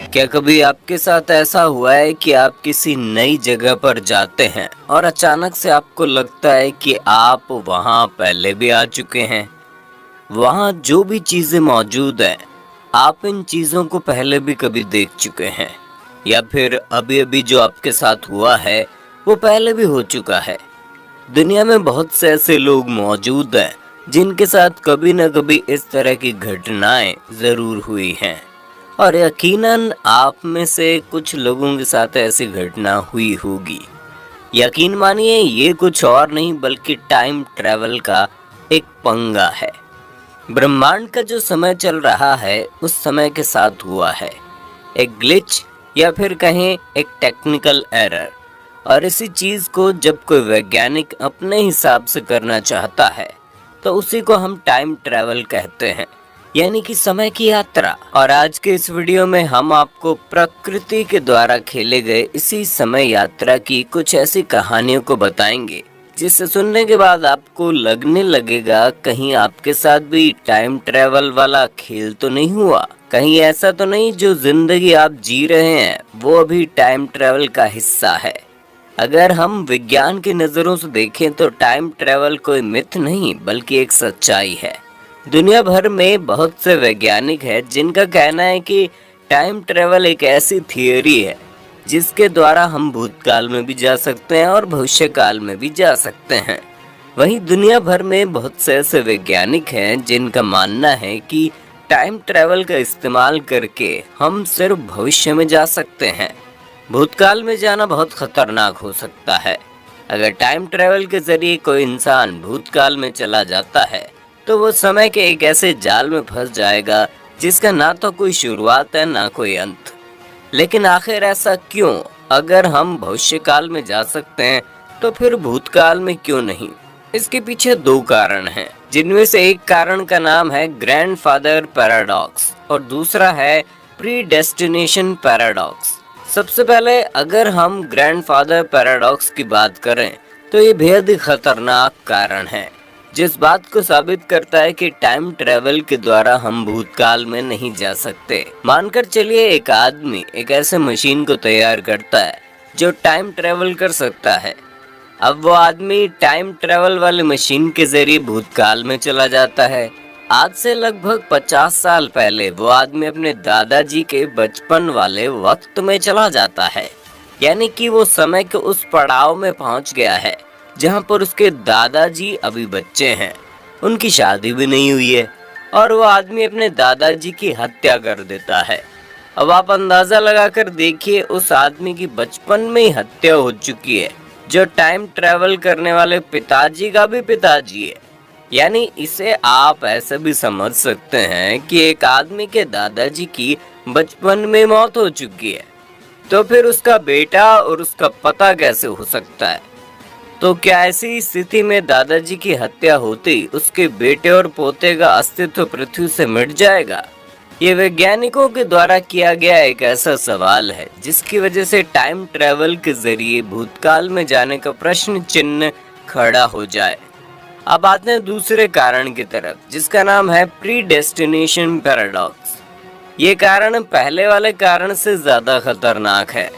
क्या कभी आपके साथ ऐसा हुआ है कि आप किसी नई जगह पर जाते हैं और अचानक से आपको लगता है कि आप वहां पहले भी आ चुके हैं? वहां जो भी चीजें मौजूद हैं, आप इन चीजों को पहले भी कभी देख चुके हैं, या फिर अभी अभी जो आपके साथ हुआ है वो पहले भी हो चुका है। दुनिया में बहुत से ऐसे लोग मौजूद हैं जिनके साथ कभी न कभी इस तरह की घटनाएं जरूर हुई हैं, और यकीनन आप में से कुछ लोगों के साथ ऐसी घटना हुई होगी। यकीन मानिए, ये कुछ और नहीं बल्कि टाइम ट्रैवल का एक पंगा है। ब्रह्मांड का जो समय चल रहा है उस समय के साथ हुआ है एक ग्लिच, या फिर कहें एक टेक्निकल एरर। और इसी चीज को जब कोई वैज्ञानिक अपने हिसाब से करना चाहता है तो उसी को हम टाइम ट्रैवल कहते हैं, यानी कि समय की यात्रा। और आज के इस वीडियो में हम आपको प्रकृति के द्वारा खेले गए इसी समय यात्रा की कुछ ऐसी कहानियों को बताएंगे जिसे सुनने के बाद आपको लगने लगेगा कहीं आपके साथ भी टाइम ट्रैवल वाला खेल तो नहीं हुआ। कहीं ऐसा तो नहीं जो जिंदगी आप जी रहे हैं वो अभी टाइम ट्रैवल का हिस्सा है। अगर हम विज्ञान की नजरों से देखें तो टाइम ट्रैवल कोई मिथ नहीं बल्कि एक सच्चाई है। दुनिया भर में बहुत से वैज्ञानिक हैं जिनका कहना है कि टाइम ट्रैवल एक ऐसी थियोरी है जिसके द्वारा हम भूतकाल में भी जा सकते हैं और भविष्य काल में भी जा सकते हैं। वहीं दुनिया भर में बहुत से ऐसे वैज्ञानिक हैं जिनका मानना है कि टाइम ट्रैवल का इस्तेमाल करके हम सिर्फ भविष्य में जा सकते हैं। भूतकाल में जाना बहुत खतरनाक हो सकता है। अगर टाइम ट्रैवल के जरिए कोई इंसान भूतकाल में चला जाता है तो वो समय के एक ऐसे जाल में फंस जाएगा जिसका ना तो कोई शुरुआत है ना कोई अंत। लेकिन आखिर ऐसा क्यों? अगर हम भविष्य काल में जा सकते हैं तो फिर भूतकाल में क्यों नहीं? इसके पीछे दो कारण हैं, जिनमें से एक कारण का नाम है ग्रैंडफादर पैराडॉक्स और दूसरा है प्रीडेस्टिनेशन पैराडॉक्स। सबसे पहले अगर हम ग्रैंडफादर पैराडॉक्स की बात करें तो ये बेहद ही खतरनाक कारण है जिस बात को साबित करता है कि टाइम ट्रैवल के द्वारा हम भूतकाल में नहीं जा सकते। मानकर चलिए एक आदमी एक ऐसे मशीन को तैयार करता है जो टाइम ट्रैवल कर सकता है। अब वो आदमी टाइम ट्रैवल वाली मशीन के जरिए भूतकाल में चला जाता है। आज से लगभग 50 साल पहले वो आदमी अपने दादाजी के बचपन वाले वक्त में चला जाता है, यानी कि वो समय के उस पड़ाव में पहुंच गया है जहां पर उसके दादाजी अभी बच्चे हैं, उनकी शादी भी नहीं हुई है, और वो आदमी अपने दादाजी की हत्या कर देता है। अब आप अंदाजा लगाकर देखिए, उस आदमी की बचपन में ही हत्या हो चुकी है जो टाइम ट्रैवल करने वाले पिताजी का भी पिताजी है। यानी इसे आप ऐसे भी समझ सकते हैं कि एक आदमी के दादाजी की बचपन में मौत हो चुकी है, तो फिर उसका बेटा और उसका पता कैसे हो सकता है? तो क्या ऐसी स्थिति में दादाजी की हत्या होते ही उसके बेटे और पोते का अस्तित्व पृथ्वी से मिट जाएगा? ये वैज्ञानिकों के द्वारा किया गया एक ऐसा सवाल है जिसकी वजह से टाइम ट्रैवल के जरिए भूतकाल में जाने का प्रश्न चिन्ह खड़ा हो जाए। अब आते हैं दूसरे कारण की तरफ, जिसका नाम है प्रीडेस्टिनेशन पैराडॉक्स। ये कारण पहले वाले कारण से ज्यादा खतरनाक है,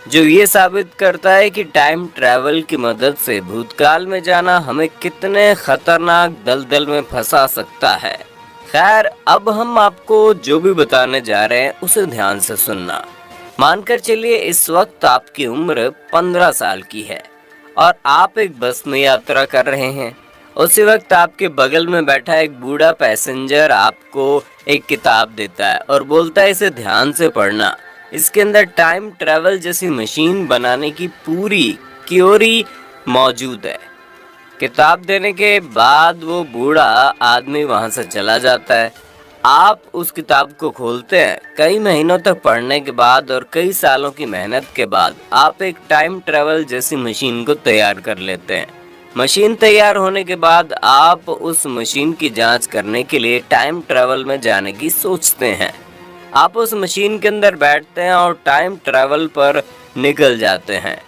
जो ये साबित करता है कि टाइम ट्रैवल की मदद से भूतकाल में जाना हमें कितने खतरनाक दलदल में फंसा सकता है। खैर, अब हम आपको जो भी बताने जा रहे हैं उसे ध्यान से सुनना। मानकर चलिए इस वक्त आपकी उम्र 15 साल की है और आप एक बस में यात्रा कर रहे हैं। उसी वक्त आपके बगल में बैठा एक बूढ़ा पैसेंजर आपको एक किताब देता है और बोलता है इसे ध्यान से पढ़ना, इसके अंदर टाइम ट्रैवल जैसी मशीन बनाने की पूरी थ्योरी मौजूद है। किताब देने के बाद वो बूढ़ा आदमी वहां से चला जाता है। आप उस किताब को खोलते हैं। कई महीनों तक पढ़ने के बाद और कई सालों की मेहनत के बाद आप एक टाइम ट्रैवल जैसी मशीन को तैयार कर लेते हैं। मशीन तैयार होने के बाद आप उस मशीन की जांच करने के लिए टाइम ट्रैवल में जाने की सोचते हैं। आप उस मशीन के अंदर बैठते हैं और टाइम ट्रैवल पर निकल जाते हैं।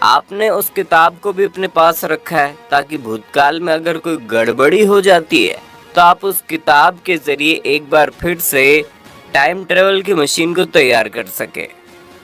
आपने उस किताब को भी अपने पास रखा है ताकि भूतकाल में अगर कोई गड़बड़ी हो जाती है तो आप उस किताब के जरिए एक बार फिर से टाइम ट्रेवल की मशीन को तैयार कर सके।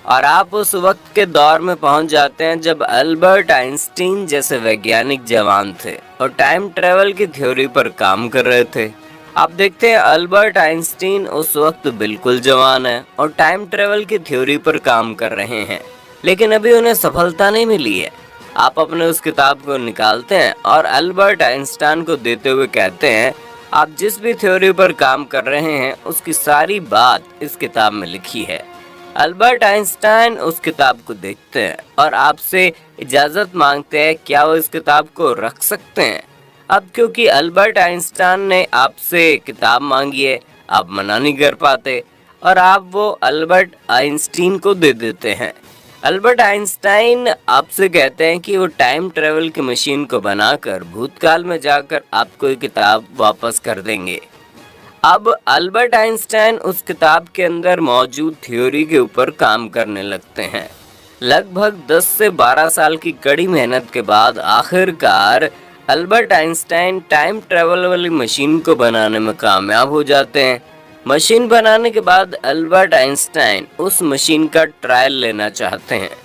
और आप उस वक्त के दौर में पहुंच जाते हैं जब अल्बर्ट आइंस्टीन जैसे वैज्ञानिक जवान थे और टाइम ट्रेवल की थ्योरी पर काम कर रहे थे। आप देखते हैं अल्बर्ट आइंस्टीन उस वक्त बिल्कुल जवान है और टाइम ट्रेवल की थ्योरी पर काम कर रहे हैं, लेकिन अभी उन्हें सफलता नहीं मिली है। आप अपने उस किताब को निकालते हैं और अल्बर्ट आइंस्टाइन को देते हुए कहते हैं, आप जिस भी थ्योरी पर काम कर रहे हैं उसकी सारी बात इस किताब में लिखी है। अल्बर्ट आइंस्टाइन उस किताब को देखते हैं और आपसे इजाज़त मांगते हैं, क्या वो इस किताब को रख सकते हैं? अब क्योंकि अल्बर्ट आइंस्टाइन ने आपसे किताब मांगी है, आप मना नहीं कर पाते और आप वो अल्बर्ट आइंस्टीन को दे देते हैं। अल्बर्ट आइंस्टाइन आपसे कहते हैं कि वो टाइम ट्रेवल की मशीन को बनाकर भूतकाल में जाकर आपको ये किताब वापस कर देंगे। अब अल्बर्ट आइंस्टाइन उस किताब के अंदर मौजूद थ्योरी के ऊपर काम करने लगते हैं। लगभग 10 से 12 साल की कड़ी मेहनत के बाद आखिरकार अल्बर्ट आइंस्टाइन टाइम ट्रेवल वाली मशीन को बनाने में कामयाब हो जाते हैं। मशीन बनाने के बाद अल्बर्ट आइंस्टाइन उस मशीन का ट्रायल लेना चाहते हैं।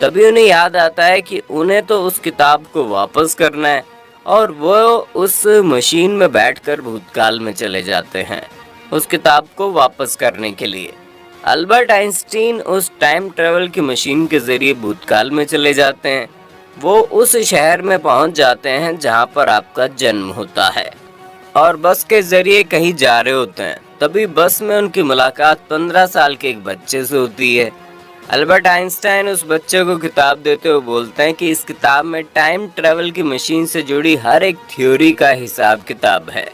तभी उन्हें याद आता है कि उन्हें तो उस किताब को वापस करना है और वो उस मशीन में बैठकर भूतकाल में चले जाते हैं उस किताब को वापस करने के लिए। अल्बर्ट आइंस्टीन उस टाइम ट्रेवल की मशीन के जरिए भूतकाल में चले जाते हैं। वो उस शहर में पहुंच जाते हैं जहां पर आपका जन्म होता है और बस के जरिए कहीं जा रहे होते हैं। तभी बस में उनकी मुलाकात 15 साल के एक बच्चे से होती है। अल्बर्ट आइंस्टाइन उस बच्चे को किताब देते हुए बोलते हैं कि इस किताब में टाइम ट्रेवल की मशीन से जुड़ी हर एक थ्योरी का हिसाब किताब है।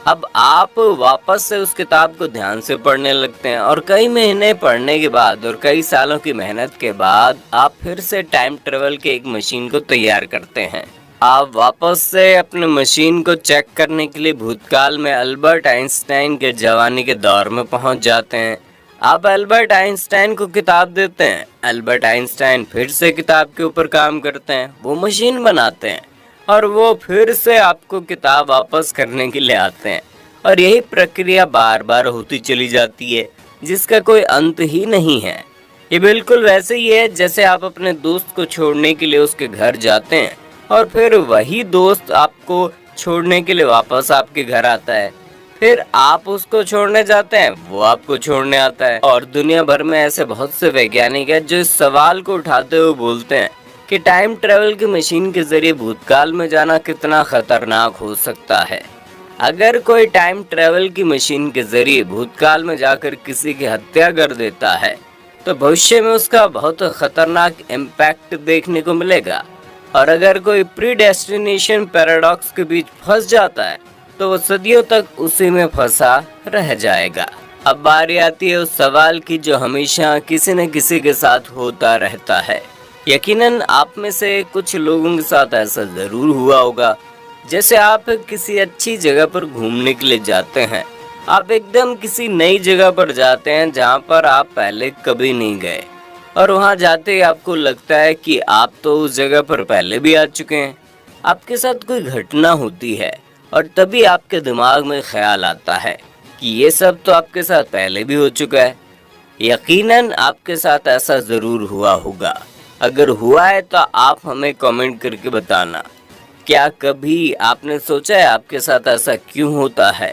अब आप वापस से उस किताब को ध्यान से पढ़ने लगते हैं और कई महीने पढ़ने के बाद और कई सालों की मेहनत के बाद आप फिर से टाइम ट्रेवल के एक मशीन को तैयार करते हैं। आप वापस से अपने मशीन को चेक करने के लिए भूतकाल में अल्बर्ट आइंस्टाइन के जवानी के दौर में पहुंच जाते हैं। आप अल्बर्ट आइंस्टाइन को किताब देते हैं। अल्बर्ट आइंस्टाइन फिर से किताब के ऊपर काम करते हैं, वो मशीन बनाते हैं और वो फिर से आपको किताब वापस करने के लिए आते हैं और यही प्रक्रिया बार बार होती चली जाती है जिसका कोई अंत ही नहीं है। ये बिल्कुल वैसे ही है जैसे आप अपने दोस्त को छोड़ने के लिए उसके घर जाते हैं और फिर वही दोस्त आपको छोड़ने के लिए वापस आपके घर आता है। फिर आप उसको छोड़ने जाते हैं, वो आपको छोड़ने आता है। और दुनिया भर में ऐसे बहुत से वैज्ञानिक हैं जो इस सवाल को उठाते हुए बोलते हैं कि टाइम ट्रेवल की मशीन के जरिए भूतकाल में जाना कितना खतरनाक हो सकता है। अगर कोई टाइम ट्रेवल की मशीन के जरिए भूतकाल में जाकर किसी की हत्या कर देता है तो भविष्य में उसका बहुत खतरनाक इम्पैक्ट देखने को मिलेगा। और अगर कोई प्री डेस्टिनेशन पैराडॉक्स के बीच फंस जाता है तो वो सदियों तक उसी में फंसा रह जाएगा। अब बारी आती है उस सवाल की जो हमेशा किसी न किसी के साथ होता रहता है। यकीनन आप में से कुछ लोगों के साथ ऐसा जरूर हुआ होगा। जैसे आप किसी अच्छी जगह पर घूमने के लिए जाते हैं, आप एकदम किसी नई जगह पर जाते हैं जहां पर आप पहले कभी नहीं गए और वहां जाते ही आपको लगता है कि आप तो उस जगह पर पहले भी आ चुके हैं। आपके साथ कोई घटना होती है और तभी आपके दिमाग में ख्याल आता है कि ये सब तो आपके साथ पहले भी हो चुका है। यकीनन आपके साथ ऐसा जरूर हुआ होगा। अगर हुआ है तो आप हमें कमेंट करके बताना। क्या कभी आपने सोचा है आपके साथ ऐसा क्यों होता है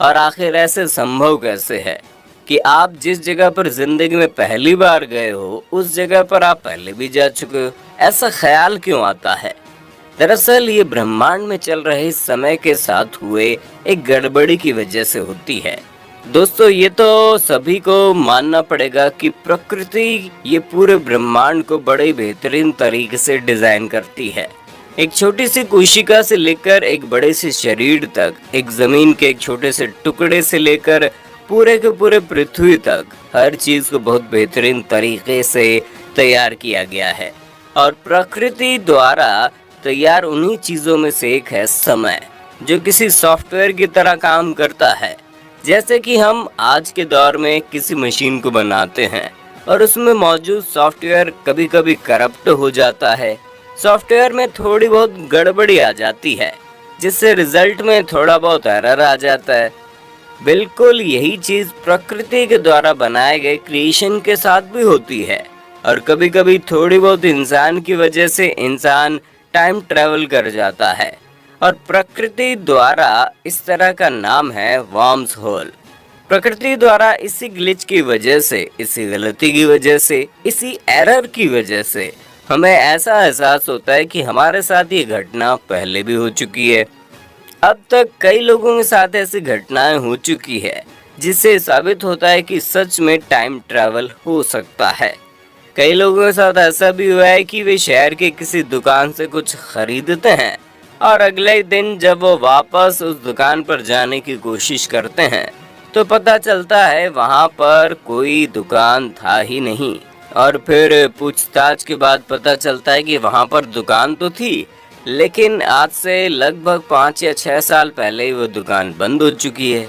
और आखिर ऐसे संभव कैसे है कि आप जिस जगह पर जिंदगी में पहली बार गए हो उस जगह पर आप पहले भी जा चुके हो? ऐसा ख्याल क्यों आता है? दरअसल ये ब्रह्मांड में चल रहे समय के साथ हुए एक गड़बड़ी की वजह से होती है। दोस्तों, ये तो सभी को मानना पड़ेगा कि प्रकृति ये पूरे ब्रह्मांड को बड़े बेहतरीन तरीके से डिजाइन करती है। एक छोटी सी कोशिका से लेकर एक बड़े से शरीर तक, एक जमीन के एक छोटे से टुकड़े से लेकर पूरे के पूरे पृथ्वी तक, हर चीज को बहुत बेहतरीन तरीके से तैयार किया गया है। और प्रकृति द्वारा तैयार उन्हीं चीजों में से एक है समय, जो किसी सॉफ्टवेयर की तरह काम करता है। जैसे कि हम आज के दौर में किसी मशीन को बनाते हैं और उसमें मौजूद सॉफ्टवेयर कभी कभी करप्ट हो जाता है। सॉफ्टवेयर में थोड़ी बहुत गड़बड़ी आ जाती है जिससे रिजल्ट में थोड़ा बहुत एरर आ जाता है। बिल्कुल यही चीज प्रकृति के द्वारा बनाए गए क्रिएशन के साथ भी होती है। और कभी कभी थोड़ी बहुत इंसान की वजह से इंसान टाइम ट्रेवल कर जाता है, और प्रकृति द्वारा इस तरह का नाम है वर्म्स होल। प्रकृति द्वारा इसी ग्लिच की वजह से, इसी गलती की वजह से, इसी एरर की वजह से हमें ऐसा एहसास होता है कि हमारे साथ ये घटना पहले भी हो चुकी है। अब तक कई लोगों के साथ ऐसी घटनाएं हो चुकी है जिससे साबित होता है कि सच में टाइम ट्रैवल हो सकता है। कई लोगों के साथ ऐसा भी हुआ है कि वे शहर के किसी दुकान से कुछ खरीदते हैं और अगले दिन जब वो वापस उस दुकान पर जाने की कोशिश करते हैं तो पता चलता है वहां पर कोई दुकान था ही नहीं, और फिर पूछताछ के बाद पता चलता है कि वहां पर दुकान तो थी, लेकिन आज से लगभग 5 या 6 साल पहले ही वो दुकान बंद हो चुकी है।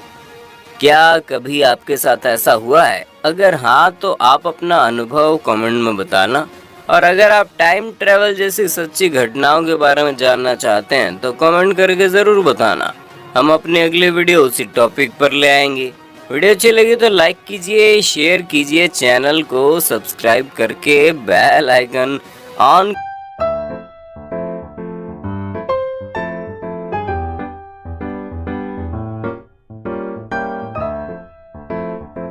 क्या कभी आपके साथ ऐसा हुआ है? अगर हाँ तो आप अपना अनुभव कमेंट में बताना, और अगर आप टाइम ट्रेवल जैसी सच्ची घटनाओं के बारे में जानना चाहते हैं तो कमेंट करके ज़रूर बताना। हम अपनी अगली वीडियो उसी टॉपिक पर ले आएंगे। वीडियो अच्छी लगी तो लाइक कीजिए, शेयर कीजिए, चैनल को सब्सक्राइब करके बेल आइकन ऑन